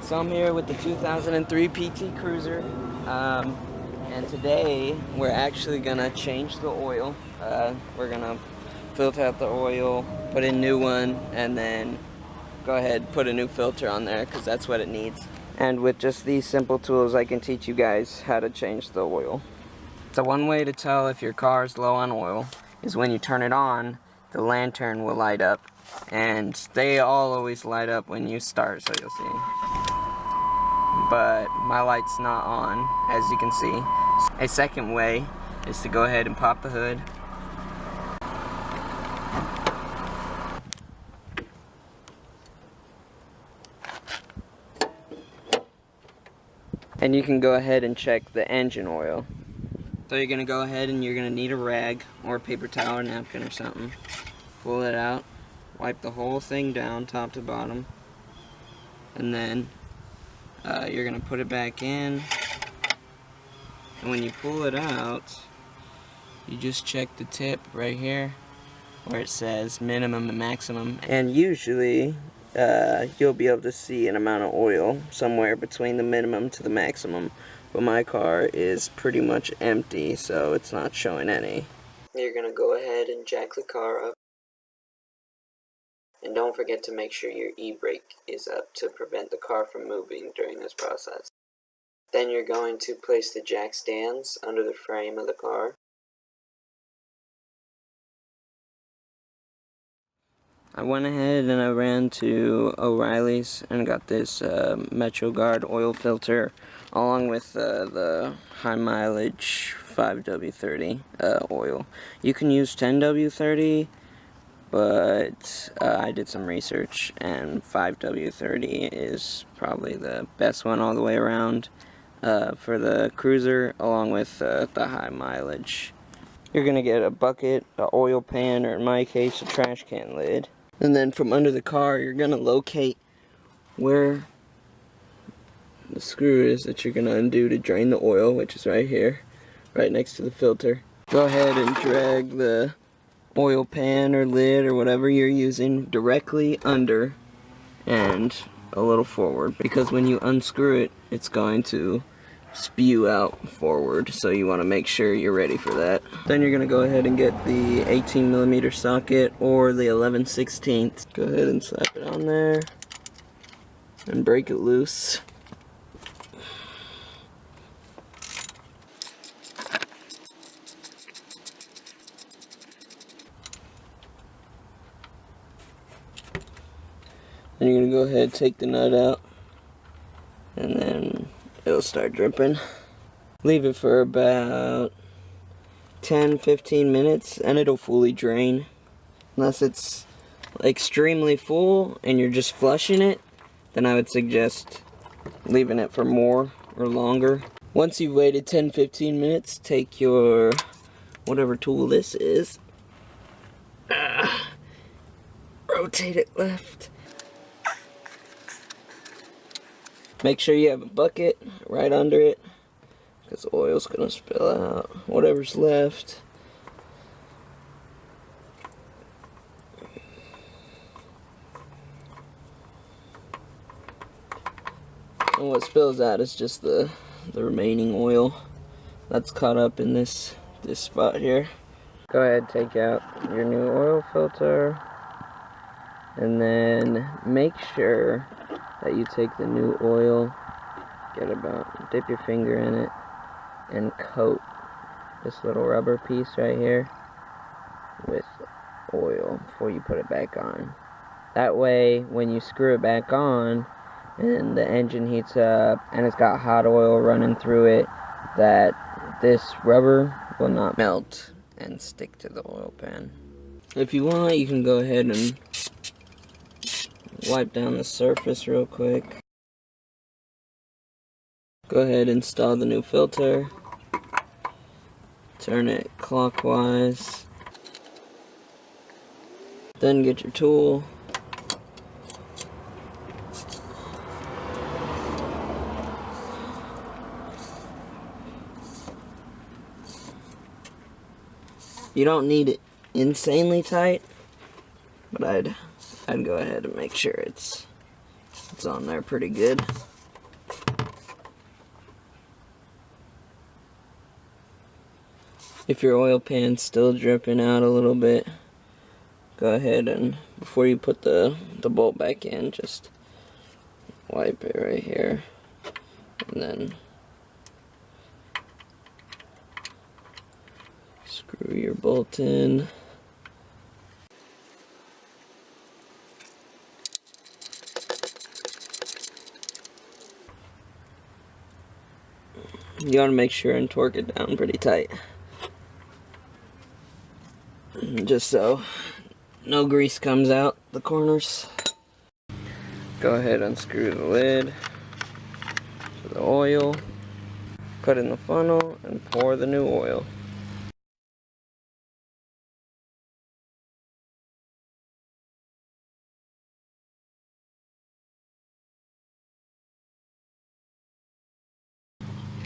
So I'm here with the 2003 PT Cruiser, and today we're actually gonna change the oil. We're gonna filter out the oil, put in new one, and then go ahead and put a new filter on there because that's what it needs. And with just these simple tools, I can teach you guys how to change the oil. So one way to tell if your car is low on oil is when you turn it on, the lantern will light up, and they all always light up when you start, so you'll see. But my light's not on, as you can see. A second way is to go ahead and pop the hood. And you can go ahead and check the engine oil. So you're gonna go ahead and you're gonna need a rag or a paper towel or napkin or something. Pull it out, wipe the whole thing down top to bottom, and then you're gonna put it back in. And when you pull it out, you just check the tip right here where it says minimum and maximum, and usually you'll be able to see an amount of oil somewhere between the minimum to the maximum, but my car is pretty much empty, so it's not showing any. You're gonna go ahead and jack the car up, and don't forget to make sure your e-brake is up to prevent the car from moving during this process. Then you're going to place the jack stands under the frame of the car. I went ahead and I ran to O'Reilly's and got this MetroGuard oil filter along with the high mileage 5W30 oil. You can use 10W30, but I did some research and 5W30 is probably the best one all the way around for the Cruiser, along with the high mileage. You're going to get a bucket, an oil pan, or in my case a trash can lid. And then from under the car, you're going to locate where the screw is that you're going to undo to drain the oil, which is right here, right next to the filter. Go ahead and drag the oil pan or lid or whatever you're using directly under and a little forward, because when you unscrew it, it's going to spew out forward, so you want to make sure you're ready for that. Then you're going to go ahead and get the 18mm socket or the 11/16. Go ahead and slap it on there and break it loose. Then you're going to go ahead and take the nut out, and then it'll start dripping. Leave it for about 10-15 minutes and it'll fully drain. Unless it's extremely full and you're just flushing it, then I would suggest leaving it for more or longer. Once you've waited 10-15 minutes, take your whatever tool this is, rotate it left. Make sure you have a bucket right under it, because oil's gonna spill out whatever's left. And what spills out is just the remaining oil that's caught up in this spot here. Go ahead, take out your new oil filter, and then make sure that you take the new oil, dip your finger in it, and coat this little rubber piece right here with oil before you put it back on. That way, when you screw it back on and the engine heats up and it's got hot oil running through it, that this rubber will not melt and stick to the oil pan. If you want, you can go ahead and wipe down the surface real quick. Go ahead and install the new filter. Turn it clockwise. Then get your tool. You don't need it insanely tight, but I'd go ahead and make sure it's on there pretty good. If your oil pan's still dripping out a little bit, go ahead and before you put the bolt back in, just wipe it right here, and then screw your bolt in. You want to make sure and torque it down pretty tight, just so no grease comes out the corners. Go ahead and unscrew the lid for the oil, put in the funnel, and pour the new oil.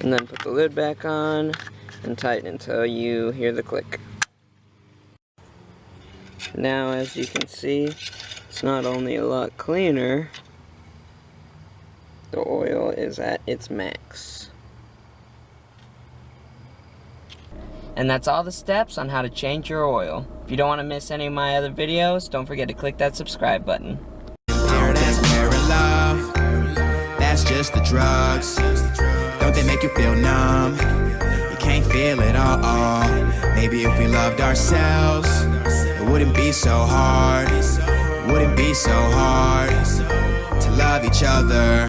And then put the lid back on and tighten until you hear the click. Now, as you can see, it's not only a lot cleaner, the oil is at its max. And that's all the steps on how to change your oil. If you don't want to miss any of my other videos, don't forget to click that subscribe button. That's just the drugs. Don't they make you feel numb? You can't feel it all. Maybe if we loved ourselves, it wouldn't be so hard. Wouldn't be so hard to love each other.